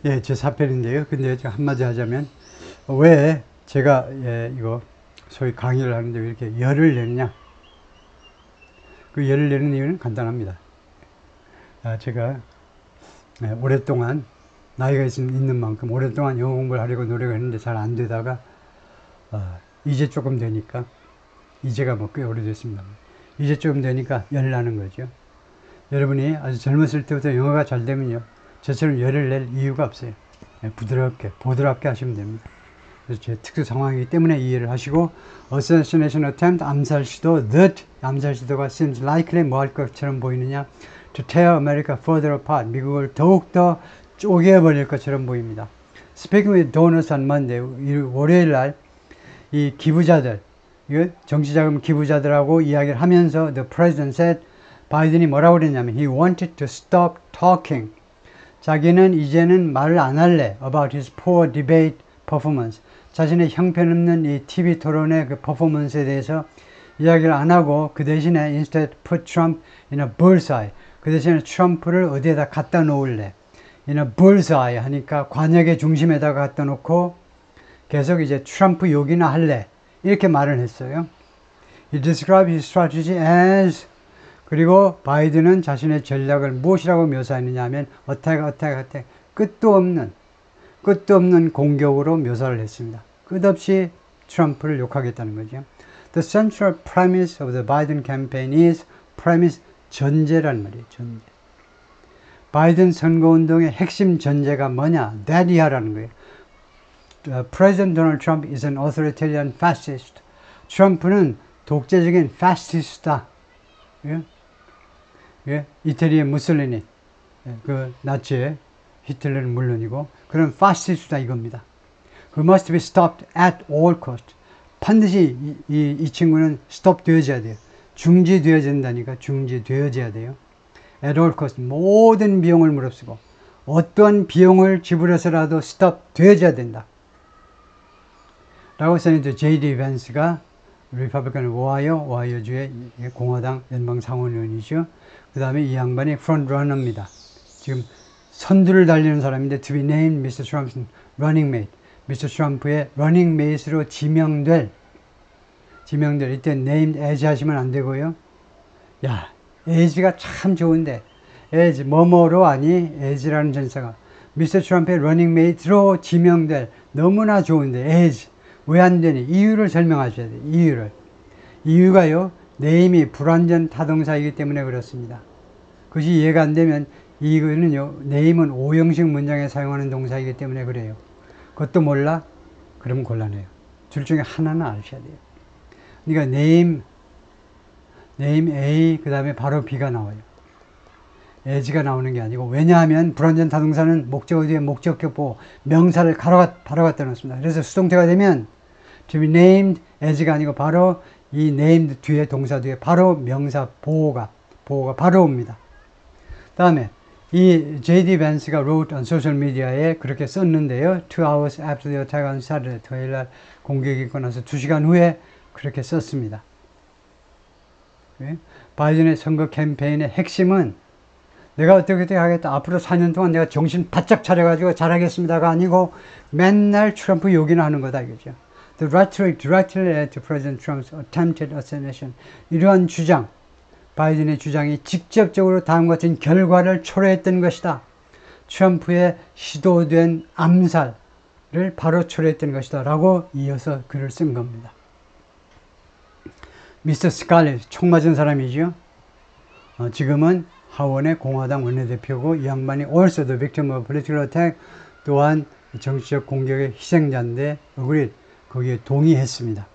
예, 제 4편인데요. 근데 한마디 하자면, 왜 제가, 예, 이거, 소위 강의를 하는데 왜 이렇게 열을 내느냐? 그 열을 내는 이유는 간단합니다. 제가, 예, 오랫동안, 나이가 있는 만큼 오랫동안 영어 공부를 하려고 노력을 했는데 잘 안 되다가, 이제 조금 되니까, 이제가 뭐 꽤 오래됐습니다. 이제 조금 되니까 열 나는 거죠. 여러분이 아주 젊었을 때부터 영어가 잘 되면요, 저처럼 열을 낼 이유가 없어요. 예, 부드럽게, 보드랍게 하시면 됩니다. 그래서 제 특수 상황이기 때문에 이해를 하시고, assassination attempt, 암살 시도, that, 암살 시도가 seems likely 뭐 할 것처럼 보이느냐, to tear America further apart, 미국을 더욱더 쪼개버릴 것처럼 보입니다. Speaking with donors on Monday, 월요일 날, 이 기부자들, 정치자금 기부자들하고 이야기를 하면서 the president said, 바이든이 뭐라고 그랬냐면 he wanted to stop talking. 자기는 이제는 말을 안 할래 about his poor debate performance. 자신의 형편없는 이 TV 토론의 그 퍼포먼스에 대해서 이야기를 안 하고 그 대신에 instead put Trump in a bullseye. 그 대신에 트럼프를 어디에다 갖다 놓을래. in a bullseye 하니까 관역의 중심에다가 갖다 놓고 계속 이제 트럼프 욕이나 할래. 이렇게 말을 했어요. He described his strategy as 그리고 바이든은 자신의 전략을 무엇이라고 묘사했느냐 하면 attack 끝도 없는 공격으로 묘사를 했습니다. 끝없이 트럼프를 욕하겠다는 거죠. The central premise of the Biden campaign is premise 전제란 말이에요. 전제. 바이든 선거운동의 핵심 전제가 뭐냐? that 이하라는 거예요. President Donald Trump is an authoritarian fascist. 트럼프는 독재적인 fascist다. 예? 예? 이태리의 무솔리니, 그 나치의 히틀러는 물론이고 그런 파시스트다 이겁니다. Who must be stopped at all cost. 반드시 이 친구는 stop 되어져야 돼요. 중지되어야 된다니까 중지되어져야 돼요. At all cost. 모든 비용을 무릅쓰고 어떠한 비용을 지불해서라도 stop 되어져야 된다. 라고 세네이터 J.D. 벤스가 리퍼블리칸 오하이오주의 공화당 연방 상원의원이죠. 그 다음에 이 양반이 프론트러너입니다. 지금 선두를 달리는 사람인데 to be named Mr. Trump's running mate. Mr. 트럼프의 running mate로 지명될 이때 named as 하시면 안 되고요. 야, as가 참 좋은데 as 뭐뭐로 아니 as라는 전사가 Mr. 트럼프의 running mate로 지명될 너무나 좋은데 as 왜 안 되니? 이유를 설명하셔야 돼요. 이유가요, name이 불완전 타동사이기 때문에 그렇습니다. 그것이 이해가 안 되면, 이거는요, name은 오형식 문장에 사용하는 동사이기 때문에 그래요. 그것도 몰라? 그럼 곤란해요. 둘 중에 하나는 아셔야 돼요. 그러니까 name A, 그 다음에 바로 B가 나와요. as가 나오는 게 아니고, 왜냐하면 불완전 타동사는 목적어 뒤에 목적격 보호, 명사를 바로 갖다 놓습니다. 그래서 수동태가 되면, to be named as가 아니고 바로 이 named 뒤에 동사 뒤에 바로 명사 보호가 바로 옵니다. 다음에 이 J.D. 벤스가 wrote on social media에 그렇게 썼는데요. 2 hours after the attack on Saturday, 토요일날 공격이 있고 나서 2시간 후에 그렇게 썼습니다. 바이든의 선거 캠페인의 핵심은 내가 어떻게 하겠다. 앞으로 4년 동안 내가 정신 바짝 차려가지고 잘하겠습니다가 아니고 맨날 트럼프 욕이나 하는 거다 이거죠. The rhetoric directly led to President Trump's attempted assassination. 이러한 주장, 바이든의 주장이 직접적으로 다음과 같은 결과를 초래했던 것이다. 트럼프의 시도된 암살을 바로 초래했던 것이다. 라고 이어서 글을 쓴 겁니다. 미스터 스칼렛, 총 맞은 사람이죠. 지금은 하원의 공화당 원내대표고 이 양반이 also the victim of political attack, 또한 정치적 공격의 희생자인데 agreed, 거기에 동의했습니다.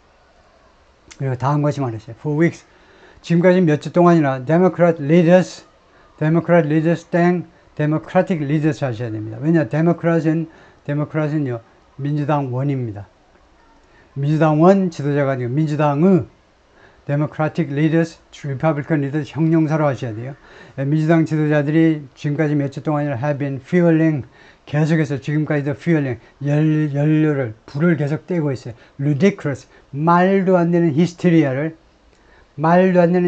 그리고 다음과 같이 말했어요. For weeks, 지금까지 몇 주 동안이나 Democratic leaders 땡 Democratic leaders 하셔야 됩니다. 왜냐, Democrat은요 민주당 원입니다. 민주당 원 지도자가 아니고 민주당의 Democratic leaders, Republican leaders 형용사로 하셔야 돼요. 민주당 지도자들이 지금까지 몇 주 동안이나 have been fueling, 계속해서 지금까지도 fueling, 연료를, 불을 계속 떼고 있어요. Ridiculous, 말도 안 되는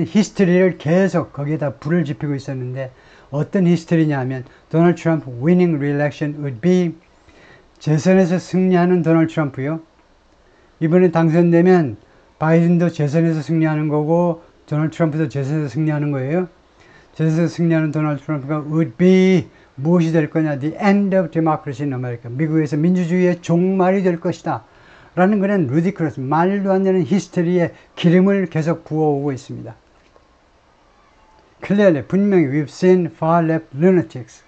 히스테리를 계속 거기에다 불을 지피고 있었는데 어떤 히스토리냐 하면 도널드 트럼프 winning re-election would be 재선에서 승리하는 도널드 트럼프요. 이번에 당선되면 바이든도 재선에서 승리하는 거고 도널드 트럼프도 재선에서 승리하는 거예요. 재선에서 승리하는 도널드 트럼프가 would be 무엇이 될 거냐? The end of democracy in America. 미국에서 민주주의의 종말이 될 것이다. 라는 그런 루디클러스, 말도 안 되는 히스토리에 기름을 계속 부어오고 있습니다. Clearly, 분명히 we've seen far left lunatics.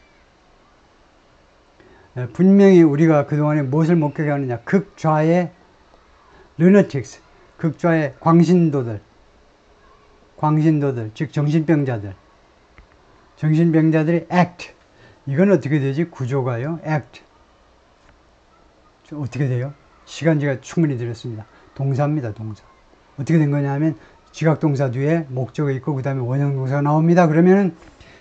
분명히 우리가 그동안에 무엇을 목격하느냐? 극좌의 lunatics, 극좌의 광신도들, 즉 정신병자들이 act. 이건 어떻게 되지? 구조가요. act. 어떻게 돼요? 시간제가 충분히 들었습니다. 동사입니다. 동사. 어떻게 된 거냐 하면 지각동사 뒤에 목적어 있고 그 다음에 원형동사가 나옵니다. 그러면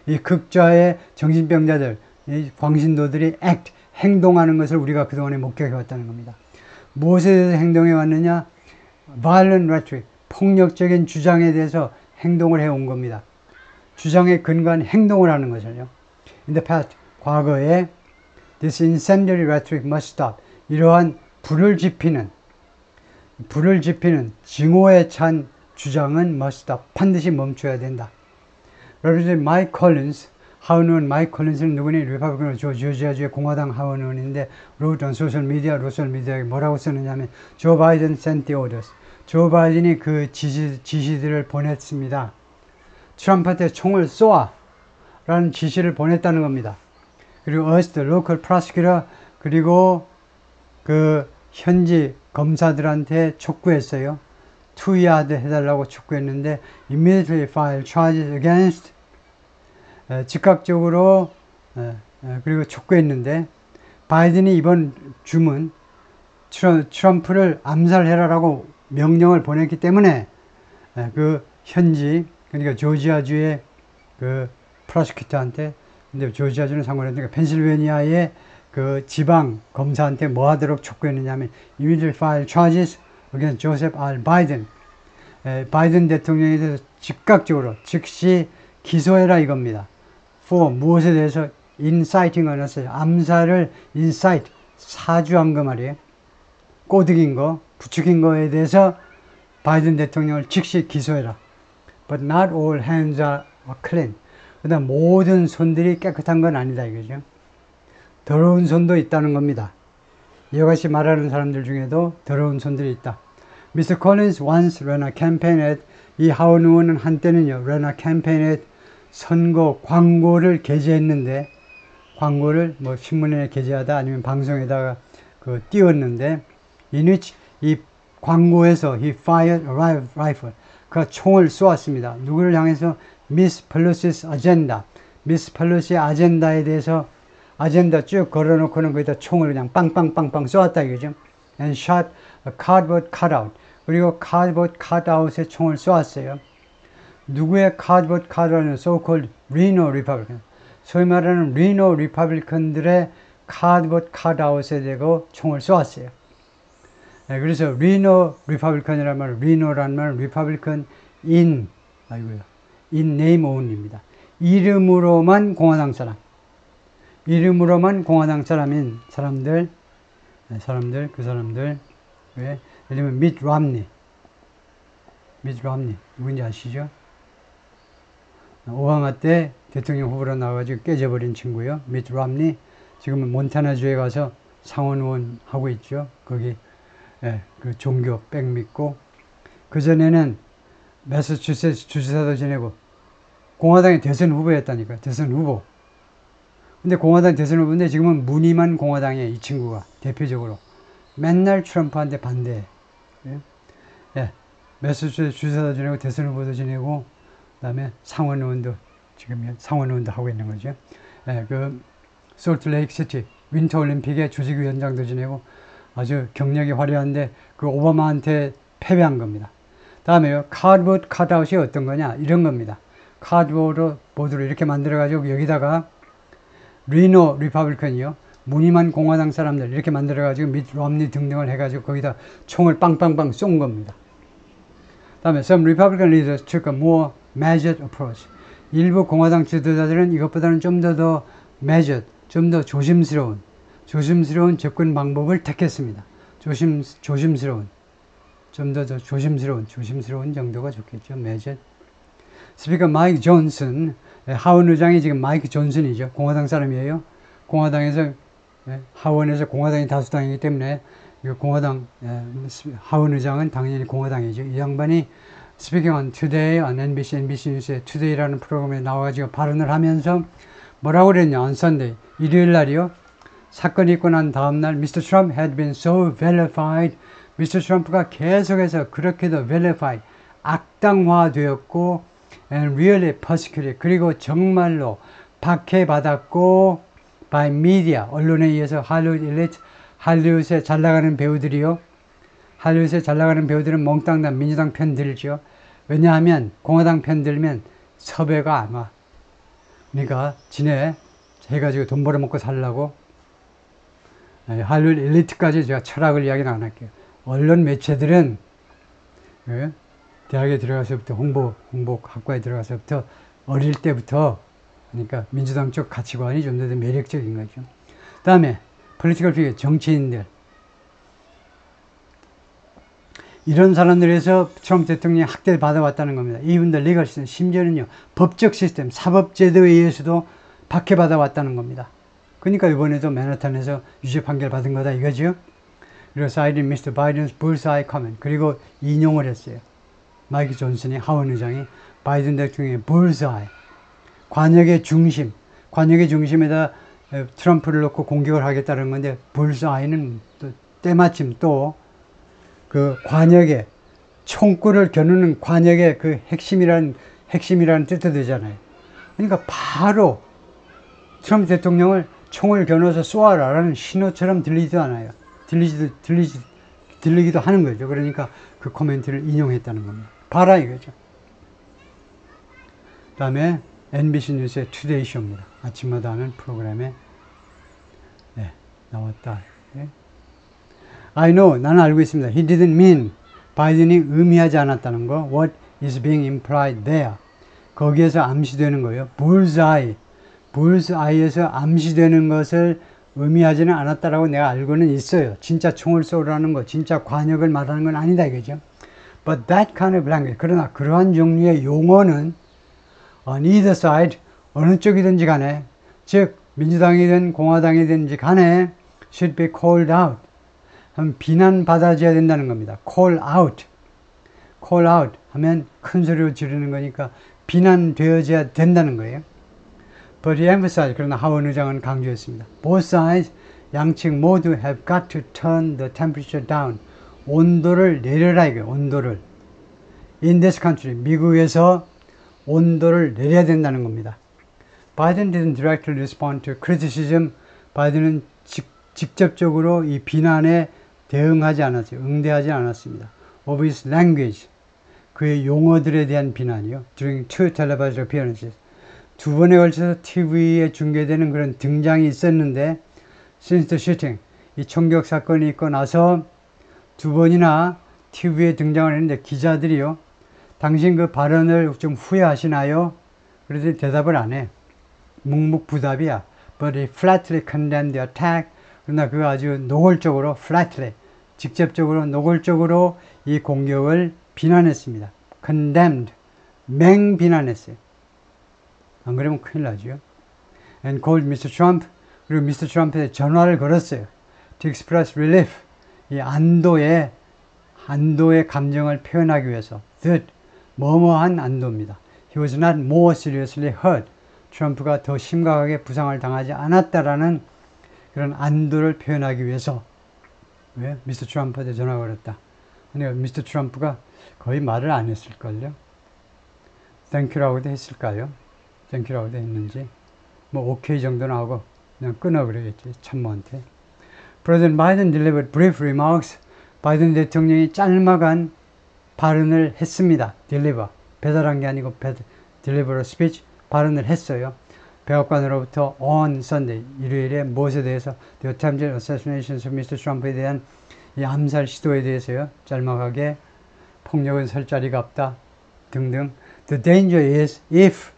이 극좌의 정신병자들, 이 광신도들이 act, 행동하는 것을 우리가 그동안에 목격해 왔다는 겁니다. 무엇에 대해서 행동해 왔느냐? violent rhetoric, 폭력적인 주장에 대해서 행동을 해온 겁니다. 주장에 근거한 행동을 하는 것을요. In the past, 과거에 this incendiary rhetoric must stop. 이러한 불을 지피는 증오에 찬 주장은 must stop. 반드시 멈춰야 된다. 여러분, 마이크 콜린스, 하원의원 마이크 콜린스는 누구니? 리퍼블리칸 조지아주의 공화당 하원의원인데 wrote on 소셜미디어에 뭐라고 쓰느냐면 조 바이든 sent the orders. 조 바이든이 그 지시들을 보냈습니다. 트럼프한테 총을 쏘아 라는 지시를 보냈다는 겁니다. 그리고 us, the local prosecutor, 그리고 그 현지 검사들한테 촉구했어요. 투이하드 해달라고 촉구했는데 immediately file charges against 즉각적으로 그리고 촉구했는데 바이든이 이번 주문 트럼프를 암살해라라고 명령을 보냈기 때문에 그 현지 그러니까 조지아주의 그 프로시큐터한테 근데 조지아주는 상관없으니까 펜실베니아의 그 지방 검사한테 뭐 하도록 촉구했느냐 하면 immediately file charges against Joseph R. Biden. 바이든 대통령에 대해서 즉각적으로 즉시 기소해라 이겁니다. for 무엇에 대해서 inciting 언어스 암살을 incite 사주한 거 말이에요. 꼬드긴 거, 부추긴 거에 대해서 바이든 대통령을 즉시 기소해라. But not all hands are clean. 그다음 모든 손들이 깨끗한 건 아니다 이거죠. 더러운 손도 있다는 겁니다. 이와 같이 말하는 사람들 중에도 더러운 손들이 있다. Mr. Collins once ran a campaign ad. 이 하원 의원은 한때는요, ran a campaign ad 선거 광고를 게재했는데, 광고를 뭐 신문에 게재하다 아니면 방송에다가 그 띄웠는데, in which 이 광고에서 he fired a rifle. 그가 총을 쏘았습니다. 누구를 향해서? Miss Pelosi's agenda. 미스 펠로시의 아젠다에 대해서 아젠다 쭉 걸어놓고는 거기다 총을 그냥 빵빵빵빵 쏘았다 이거죠. And shot a cardboard cutout. 그리고 cardboard cutout에 총을 쏘았어요. 누구의 cardboard cutout은 so-called Reno Republican. 소위 말하는 Reno Republican들의 cardboard cutout에 대고 총을 쏘았어요. 네, 그래서 Reno Republican이라는 말은 Reno라는 말은 Republican in name only입니다. 이름으로만 공화당 사람. 이름으로만 공화당 사람인 사람들, 왜? 예를 들면 미트 롬니 누군지 아시죠? 오바마 때 대통령 후보로 나와가지고 깨져버린 친구요. 미트 롬니 지금은 몬타나주에 가서 상원의원 하고 있죠. 거기 그 종교 백 믿고 그 전에는 매사추세츠 주지사도 지내고 공화당의 대선 후보였다니까요. 대선 후보. 근데 공화당 대선 후보인데 지금은 무늬만 공화당이에요. 이 친구가 대표적으로 맨날 트럼프한테 반대해. 매사추세츠 주지사도 지내고 대선 후보도 지내고 그다음에 상원의원도 지금 상원의원도 하고 있는 거죠. 그 솔트레이크 시티 윈터 올림픽의 조직위원장도 지내고 아주 경력이 화려한데 그 오바마한테 패배한 겁니다. 다음에요. 카드보드 컷아웃이 어떤 거냐? 이런 겁니다. 카드보드로 이렇게 만들어가지고 여기다가 리노 리퍼블리칸이요. 무늬만 공화당 사람들 이렇게 만들어가지고 미트 롬니 등등을 해가지고 거기다 총을 빵빵빵 쏜 겁니다. 다음에 some Republican leaders took a more measured approach. 일부 공화당 지도자들은 이것보다는 좀 더 measured, 좀 더 조심스러운 접근 방법을 택했습니다. 조심스러운. 좀 더 조심스러운 정도가 좋겠죠. measured. 스피커 마이크 존슨, 하원 의장이 지금 마이크 존슨이죠. 공화당 사람이에요. 공화당에서, 하원에서 공화당이 다수당이기 때문에 공화당, 하원 의장은 당연히 공화당이죠. 이 양반이 Speaking on Today, on NBC 뉴스의 Today라는 프로그램에 나와가지고 발언을 하면서 뭐라고 그랬냐, on Sunday, 일요일 날이요. 사건이 있고 난 다음날, Mr. Trump had been so vilified. Mr. Trump가 계속해서 그렇게도 vilified, 악당화되었고, and really persecuted, 그리고 정말로 박해받았고, by media, 언론에 의해서 할리우드에 잘 나가는 배우들이요. 할리우드에 잘 나가는 배우들은 몽땅 다 민주당 편 들죠. 왜냐하면 공화당 편 들면 섭외가 안 와. 그러니까 지네 해가지고 돈 벌어먹고 살라고 할리우드 엘리트까지 제가 철학을 이야기는 안 할게요. 언론 매체들은 대학에 들어가서부터 홍보학과에 들어가서부터 어릴 때부터 그러니까 민주당 쪽 가치관이 좀 더 매력적인 거죠. 그 다음에 political figure, 정치인들. 이런 사람들에서 트럼프 대통령이 학대를 받아왔다는 겁니다. 이분들 리걸 시스템, 심지어는요 법적 시스템, 사법제도에 의해서도 박해받아왔다는 겁니다. 그러니까 이번에도 맨하탄에서 유죄 판결 받은 거다 이거죠. 그리고 citing Mr. Biden's bullseye comment, 그리고 인용을 했어요. 마이크 존슨이 하원 의장이 바이든 대통령의 bullseye, 관역의 중심에다 트럼프를 놓고 공격을 하겠다는 건데 bullseye는 또 때마침 또 그 관역에 총구를 겨누는 관역의 그 핵심이라는 뜻도 되잖아요. 그러니까 바로 트럼프 대통령을 총을 겨누어서 쏘아라라는 신호처럼 들리지도 않아요. 들리기도 하는 거죠. 그러니까 그 코멘트를 인용했다는 겁니다. 봐라 이거죠. 그 다음에 NBC 뉴스의 투데이 쇼입니다. 아침마다 하는 프로그램에 나왔다. I know, 나는 알고 있습니다. He didn't mean, 바이든이 의미하지 않았다는 거. What is being implied there. 거기에서 암시되는 거예요. bullseye에서 암시되는 것을 의미하지는 않았다라고 내가 알고는 있어요. 진짜 총을 쏘라는 거, 진짜 관역을 말하는 건 아니다 이거죠. But that kind of language, 그러나 그러한 종류의 용어는 on either side, 어느 쪽이든지 간에, 즉 민주당이든 공화당이든지 간에 should be called out. 비난받아줘야 된다는 겁니다. call out 하면 큰 소리로 지르는 거니까 비난되어져야 된다는 거예요. But he emphasized, 그러나 하원 의장은 강조했습니다. Both sides, 양측 모두 have got to turn the temperature down. 온도를 내려라 이거예요. 온도를. In this country, 미국에서 온도를 내려야 된다는 겁니다. Biden didn't directly respond to criticism. 바이든은 직접적으로 이 비난에 대응하지 않았어요. 응대하지 않았습니다. Of his language, 그의 용어들에 대한 비난이요. During two televised appearances, 두 번에 걸쳐서 TV에 중계되는 그런 등장이 있었는데, since the shooting, 이 총격 사건이 있고 나서 두 번이나 TV에 등장을 했는데 기자들이요. 당신 그 발언을 좀 후회하시나요? 그래서 대답을 안 해. 묵묵부답이야. But he flatly condemned the attack. 그러나 그 아주 노골적으로 flatly, 직접적으로 노골적으로 이 공격을 비난했습니다. condemned, 맹비난했어요. 안 그러면 큰일 나죠. And called Mr. Trump, 그리고 Mr. Trump에 전화를 걸었어요. To express relief, 이 안도의 감정을 표현하기 위해서. that, 뭐뭐한 안도입니다. He was not more seriously hurt. 트럼프가 더 심각하게 부상을 당하지 않았다라는 그런 안도를 표현하기 위해서. 왜? 미스터 트럼프한테 전화가 걸었다. 그러니까 미스터 트럼프가 거의 말을 안 했을걸요. 땡큐라고도 했을까요? 땡큐라고도 했는지. 뭐 오케이 정도는 하고 그냥 끊어 그러겠지. 참모한테. President Biden delivered brief remarks. 바이든 대통령이 짤막한 발언을 했습니다. deliver. 배달한 게 아니고 deliver a speech. 발언을 했어요. 백악관으로부터 on Sunday, 일요일에 무엇에 대해서 the attempted assassination of Mr. Trump에 대한 이 암살 시도에 대해서요. 짤막하게 폭력은 설 자리가 없다 등등. The danger is if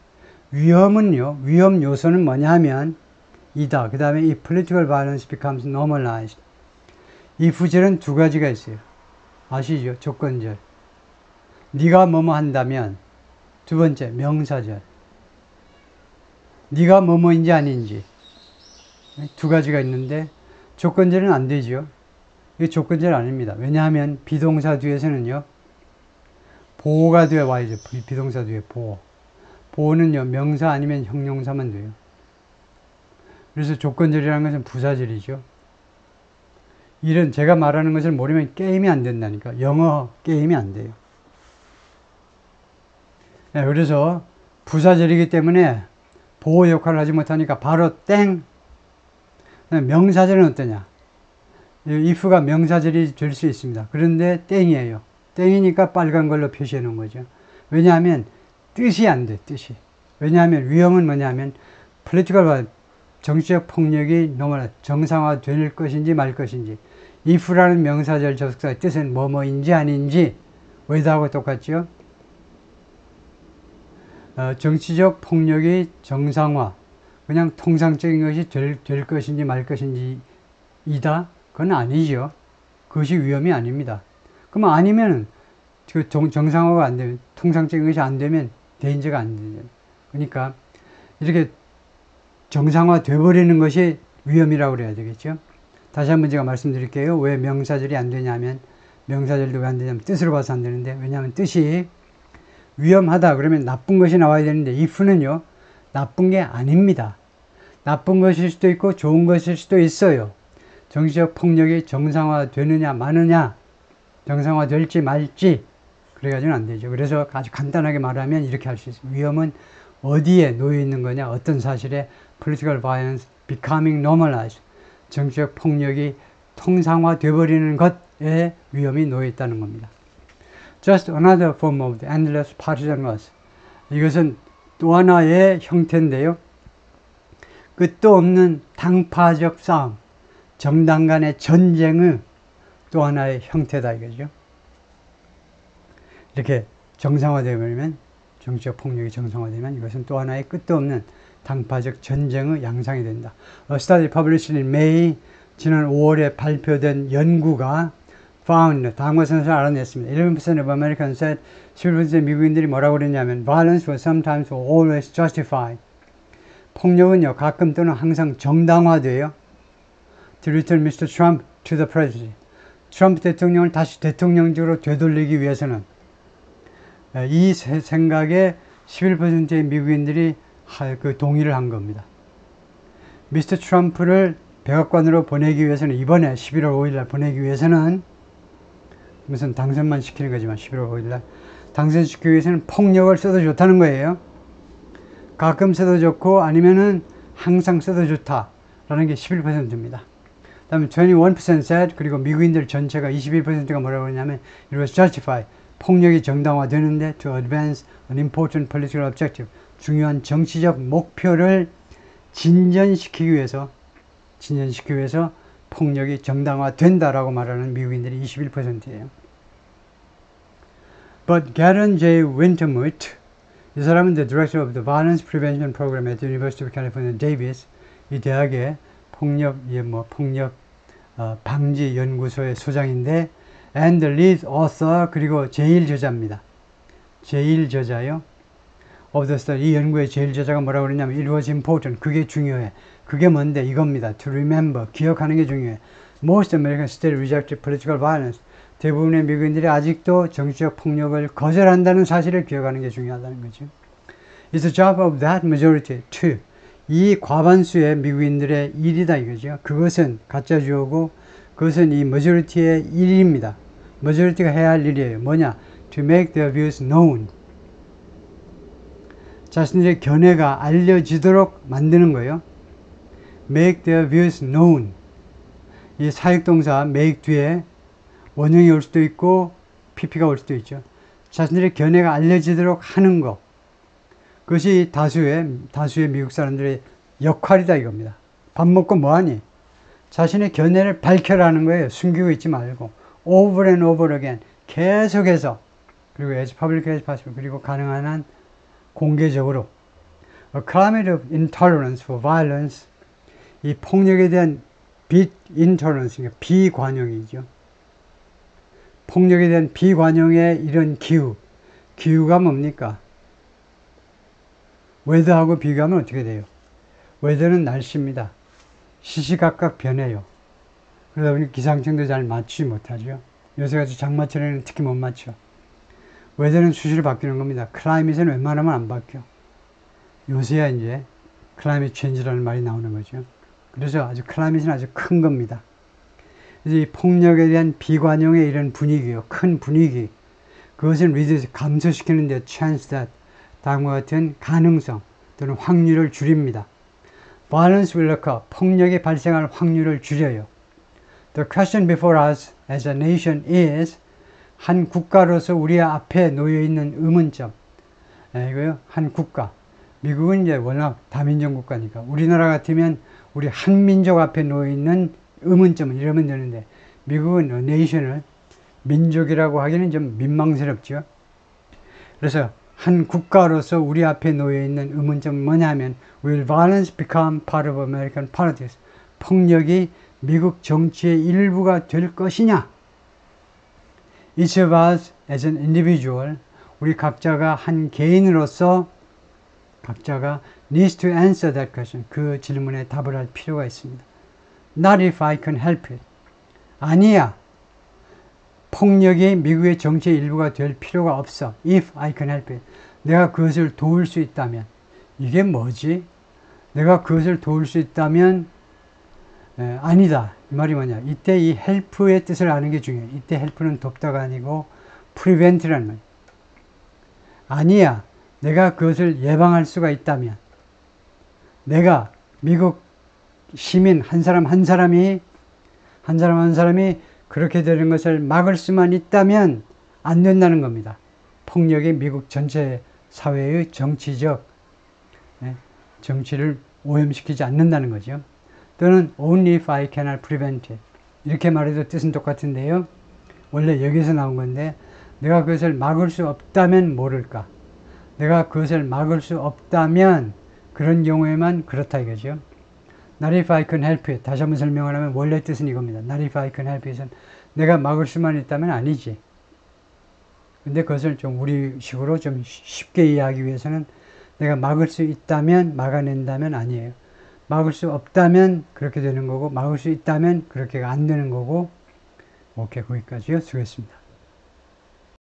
위험은요, 위험 요소는 뭐냐 하면 이다. 그 다음에 이 political violence becomes normalized. 이 부절은 두 가지가 있어요. 아시죠? 조건절. 네가 뭐뭐 한다면. 두 번째, 명사절. 네가 뭐뭐인지 아닌지. 두 가지가 있는데 조건절은 안 되죠. 이게 조건절 아닙니다. 왜냐하면 비동사 뒤에서는요, 보호가 되어 와야죠. 비동사 뒤에 보호. 보호는요, 명사 아니면 형용사만 돼요. 그래서 조건절이라는 것은 부사절이죠. 이런 제가 말하는 것을 모르면 게임이 안 된다니까. 영어 게임이 안 돼요. 네, 그래서 부사절이기 때문에 보호 역할을 하지 못하니까 바로 땡. 명사절은 어떠냐? if가 명사절이 될 수 있습니다. 그런데 땡이에요. 땡이니까 빨간 걸로 표시해 놓은 거죠. 왜냐하면 뜻이 안 돼, 뜻이. 왜냐하면 위험은 뭐냐면 political 정치적 폭력이 정상화 될 것인지 말 것인지. if라는 명사절 접속사의 뜻은 뭐뭐인지 아닌지 whether하고 똑같죠. 정치적 폭력이 정상화, 그냥 통상적인 것이 될 것인지 말 것인지 이다? 그건 아니죠. 그것이 위험이 아닙니다. 그럼 아니면 정상화가 안 되면, 통상적인 것이 안 되면 대인제가 안 되죠. 그러니까 이렇게 정상화 돼버리는 것이 위험이라고 그래야 되겠죠. 다시 한번 제가 말씀드릴게요. 왜 명사절이 안 되냐면, 명사절도 왜 안 되냐면 뜻으로 봐서 안 되는데, 왜냐하면 뜻이 위험하다 그러면 나쁜 것이 나와야 되는데 if는요, 나쁜 게 아닙니다. 나쁜 것일 수도 있고 좋은 것일 수도 있어요. 정치적 폭력이 정상화 되느냐 마느냐, 정상화 될지 말지, 그래가지고는 안 되죠. 그래서 아주 간단하게 말하면 이렇게 할 수 있습니다. 위험은 어디에 놓여 있는 거냐, 어떤 사실에 political violence becoming normalized, 정치적 폭력이 통상화 되어버리는 것에 위험이 놓여 있다는 겁니다. Just another form of the endless partisan loss. 이것은 또 하나의 형태인데요. 끝도 없는 당파적 싸움, 정당 간의 전쟁의 또 하나의 형태다 이거죠. 이렇게 정상화되면, 정치적 폭력이 정상화되면 이것은 또 하나의 끝도 없는 당파적 전쟁의 양상이 된다. A study published in May, 지난 5월에 발표된 연구가 found, 다음과 것을 알아냈습니다. 11% of Americans said, 11% 미국인들이 뭐라고 그랬냐면 violence was sometimes or always justified. 폭력은요, 가끔 또는 항상 정당화돼요. To return Mr. Trump to the presidency. 트럼프 대통령을 다시 대통령직으로 되돌리기 위해서는 이 생각에 11%의 미국인들이 동의를 한 겁니다. 미스터 트럼프를 백악관으로 보내기 위해서는, 이번에 11월 5일날 보내기 위해서는, 무슨 당선만 시키는 거지만 11월 5일날 당선시키기 위해서는 폭력을 써도 좋다는 거예요. 가끔 써도 좋고 아니면은 항상 써도 좋다라는 게 11%입니다. 그 다음에 21% said, 그리고 미국인들 전체가 21%가 뭐라고 그러냐면 it was justified. 폭력이 정당화되는데 to advance an important political objective. 중요한 정치적 목표를 진전시키기 위해서 폭력이 정당화된다라고 말하는 미국인들이 21%예요. But Garen J. Wintemut, 이 사람은 the director of the Violence Prevention Program at the University of California, Davis, 이 대학의 폭력 방지 연구소의 소장인데, and the lead author, 그리고 제일 저자입니다. 제일 저자요. of the study, 이 연구의 제일 저자가 뭐라고 그러냐면 it was important, 그게 중요해. 그게 뭔데? 이겁니다. to remember, 기억하는 게 중요해. Most Americans still rejected political violence. 대부분의 미국인들이 아직도 정치적 폭력을 거절한다는 사실을 기억하는 게 중요하다는 거죠. It's the job of that majority to, 이 과반수의 미국인들의 일이다 이거죠. 그것은 가짜 주어고, 그것은 이 majority의 일입니다. majority가 해야 할 일이에요. 뭐냐? To make their views known. 자신들의 견해가 알려지도록 만드는 거예요. Make their views known. 이 사역동사 make 뒤에 원형이 올 수도 있고 pp가 올 수도 있죠. 자신들의 견해가 알려지도록 하는 것. 그것이 다수의 미국 사람들의 역할이다 이겁니다. 밥 먹고 뭐하니? 자신의 견해를 밝혀라는 거예요. 숨기고 있지 말고. Over and over again. 계속해서. 그리고 as public as possible. 그리고 가능한 한 공개적으로. A climate of intolerance for violence. 이 폭력에 대한 intolerance, 비관용이죠. 폭력에 대한 비관용의 이런 기후가 뭡니까? 웨더하고 비교하면 어떻게 돼요? 웨더는 날씨입니다. 시시각각 변해요. 그러다 보니 기상청도 잘 맞추지 못하죠. 요새같이 장마철에는 특히 못 맞춰. 웨더는 수시로 바뀌는 겁니다. 클라이밋은 웬만하면 안 바뀌어. 요새야 이제 클라이밋 체인지라는 말이 나오는 거죠. 그래서 아주 클라이밋은 아주 큰 겁니다. 그래서 이 폭력에 대한 비관용의 이런 분위기요. 큰 분위기. 그것을 감소시키는 데 chance that, 다음과 같은 가능성 또는 확률을 줄입니다. Violence will occur. 폭력이 발생할 확률을 줄여요. The question before us as a nation is, 한 국가로서 우리 앞에 놓여 있는 의문점. 이거요. 한 국가. 미국은 이제 워낙 다민족 국가니까 우리나라 같으면 우리 한민족 앞에 놓여 있는 의문점을 이러면 되는데 미국은 nation을 민족이라고 하기는 좀 민망스럽죠. 그래서 한 국가로서 우리 앞에 놓여 있는 의문점은 뭐냐면 Will violence become part of American politics? 폭력이 미국 정치의 일부가 될 것이냐? Each of us as an individual, 우리 각자가 한 개인으로서 각자가 needs to answer that question. 그 질문에 답을 할 필요가 있습니다. Not if I can help it. 아니야. 폭력이 미국의 정치의 일부가 될 필요가 없어. If I can help it. 내가 그것을 도울 수 있다면. 이게 뭐지? 내가 그것을 도울 수 있다면 아니다. 이 말이 뭐냐? 이때 이 help의 뜻을 아는 게 중요해요. 이때 help는 돕다가 아니고 prevent라는 말. 아니야. 내가 그것을 예방할 수가 있다면. 내가 미국 시민 한 사람 한 사람이 그렇게 되는 것을 막을 수만 있다면 안 된다는 겁니다. 폭력이 미국 전체 사회의 정치적 정치를 오염시키지 않는다는 거죠. 또는 only if I cannot prevent it. 이렇게 말해도 뜻은 똑같은데요. 원래 여기서 나온 건데 내가 그것을 막을 수 없다면 모를까. 내가 그것을 막을 수 없다면 그런 경우에만 그렇다 이거죠. Not if I can help it. 다시 한번 설명을 하면 원래 뜻은 이겁니다. Not if I can help it은 내가 막을 수만 있다면 아니지. 근데 그것을 좀 우리식으로 좀 쉽게 이해하기 위해서는 내가 막을 수 있다면 막아낸다면 아니에요. 막을 수 없다면 그렇게 되는 거고 막을 수 있다면 그렇게 안 되는 거고. 오케이, 거기까지요. 수고했습니다.